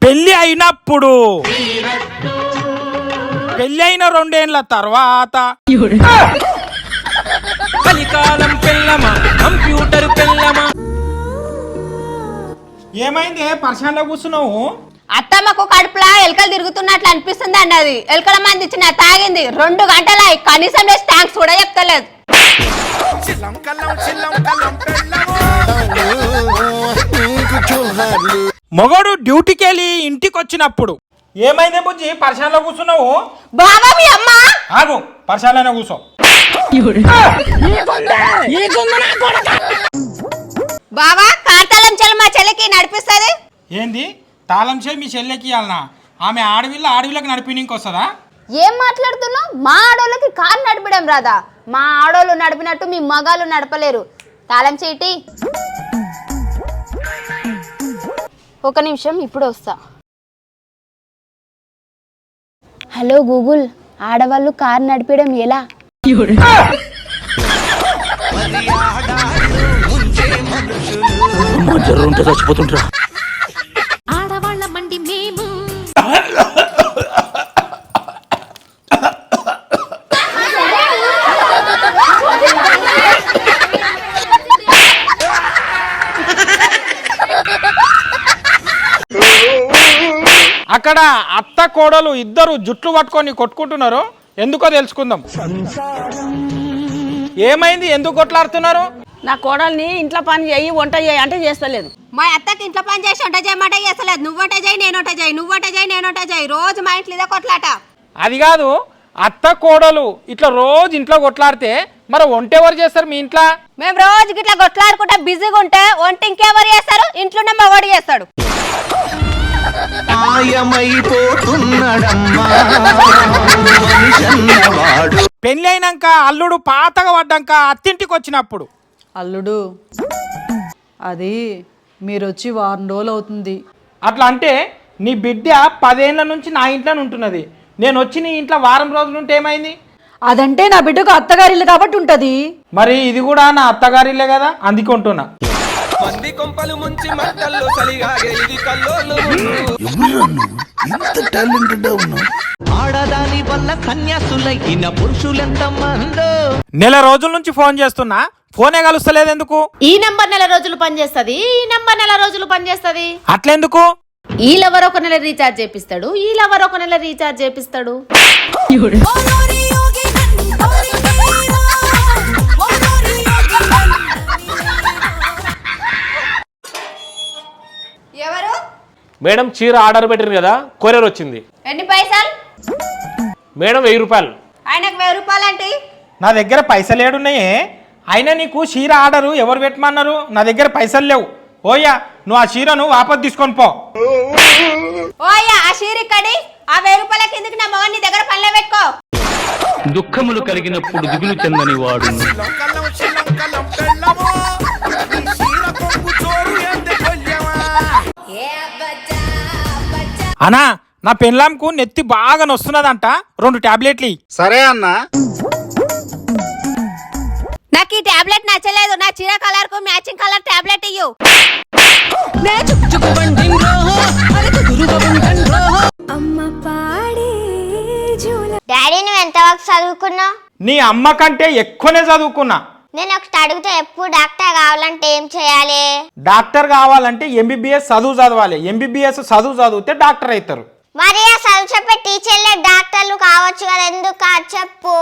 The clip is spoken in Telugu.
పెళ్లి అయినప్పుడు, పెళ్లి అయిన 2 ఏళ్ల తర్వాత కలికాలం పెళ్ళమా కంప్యూటర్ పెళ్ళమా. ఏమైంది పరిశానలో కూర్చున్నావు? అత్తమ్మకు కడుపులా ఎలకలు తిరుగుతున్నట్లు అనిపిస్తుంది అండి. అది ఎలకల మంది ఇచ్చిన తాగింది 2 గంటల కనీసం థ్యాంక్స్ కూడా చెప్తలేదు. మొగడు డ్యూటీకి వెళ్ళి ఇంటికి వచ్చినప్పుడు ఏమైంది బుజ్జి పరిశానలో కూర్చున్నావు? బాబా మీ అమ్మ ఆగు, పరిశానలోనే కూర్చో. బాబా కార్తాలం చెల్లి మా చెల్లికి నడిపిస్తుంది. ఏంది తాళం చేయి మీ చెల్లెకి ఇవ్వాలనా? ఆమె ఆడవిళ్ళకి నడిపినీకి వస్తుందా? ఏం మాట్లాడుతున్నావు? మా ఆడోళ్ళకి కారు నడపడం రాదా? మా ఆడోళ్ళు నడిపినట్టు మీ మగాళ్ళు నడపలేరు. తాళం చేటి. ఒక నిమిషం, ఇప్పుడు వస్తా. హలో గూగుల్, ఆడవాళ్ళు కారు నడిపడం ఎలా? ఆడవాళ్ళ మండి మేము అక్కడ అత్త కోడలు ఇద్దరు జుట్లు పట్టుకొని కొట్టుకుంటున్నారు. ఎందుకో తెలుసుకుందాం. ఏమైంది? ఎందుకు కొట్లాడుతున్నారు? నా కోడల్ని ఇంట్లో పని చేయి వంట చేయి అంటే చేస్తలేదు. మా అత్తకి ఇంట్లో పని చేసి వంట చేయమంటే చేస్తలేదు. నువ్వట చేయి నేనొట చేయి, నువ్వట చేయి నేనొట చేయి. రోజు మా ఇంట్లో ఇదే కొట్లాట. అది కాదు, అత్త కోడలు ఇట్లా రోజు ఇంట్లో కొట్లాడితే మరి వంట ఎవరు చేస్తారు మీ ఇంట్లో? మేము రోజు ఇట్లా కొట్లాడుకుంటా బిజీగా ఉంటే వంట ఇంకెవరు చేస్తారు? ఇంట్లోనే మగవాడు చేస్తాడు. పెళ్లి అయినాక అల్లుడు పాతగా పడ్డాక అత్తింటికి వచ్చినప్పుడు అల్లుడు, అది మీరు వచ్చి 1 వారం రోజులు అవుతుంది. అట్లా అంటే నీ బిడ్డ 10 ఏళ్ల నుంచి నా ఇంట్లోనే ఉంటున్నది. నేను వచ్చి నీ ఇంట్లో 1 వారం రోజులు ఉంటే ఏమైంది? అదంటే నా బిడ్డకు అత్తగారిల్లు కాబట్టి ఉంటది. మరి ఇది కూడా నా అత్తగారిల్లే కదా, అందుకే ఉంటున్నా. ఆడదాని వల్ల కన్యాసులైన పురుషులెంత మందో. నెల రోజుల నుంచి ఫోన్ చేస్తున్నా, ఫోనే కలుస్తలేదు. ఎందుకు? ఈ నంబర్ నెల రోజులు పనిచేస్తుంది, ఈ నంబర్ నెల రోజులు పనిచేస్తుంది. అట్లెందుకు? ఈ లవర్ 1 నెల రీఛార్జ్ చేపిస్తాడు, ఈ లవర్ 1 నెల రీఛార్జ్ చేపిస్తాడు. ఎవరు? మేడం చీర ఆర్డర్ పెట్టారు కదా, కొరియర్ వచ్చింది. ఎన్ని పైసలు? మేడం 1000 రూపాయలు. ఆయనకు 1000 రూపాయలు అంటే నా దగ్గర పైసలు ఏడున్నాయే? అయినా నీకు చీర ఆర్డరు ఎవరు పెట్టమన్నారు? నా దగ్గర పైసలు లేవు. ఓయ్యా, నువ్వు ఆ చీరను వాపస్ తీసుకొని పో. ఓయ్యా, ఆ చీరిక్కడి ఆ 1000 రూపాయల కిందకి నా మగన్ నీ దగ్గర పనిలో పెట్టుకో. దుఃఖములు కలిగినప్పుడు దిగులు చెందని వాడు. అనా, నా పెన్లాంకు నెత్తి బాగా నొస్తున్నదంట, 2 టాబ్లెట్లు. సరే అన్నా. నాకు ఈ టాబ్లెట్ నచ్చలేదు. నా చీర కలర్ కు మ్యాచింగ్ కలర్ టాబ్లెట్ ఇయ్యు. డాడీ నువ్వు ఎంతవరకు చదువుకున్నావు? నీ అమ్మ కంటే ఎక్కువనే చదువుకున్నా. నేను ఒకటి అడుగుతా, ఎప్పుడు డాక్టర్ కావాలంటే ఏం చేయాలి? డాక్టర్ కావాలంటే MBBS చదువు చదవాలి. MBBS చదువు చదివితే డాక్టర్ అవుతారు. మరి ఆ చదువు చెప్పే టీచర్లే డాక్టర్లు కావచ్చు కదా, ఎందుకు కాదు చెప్పు.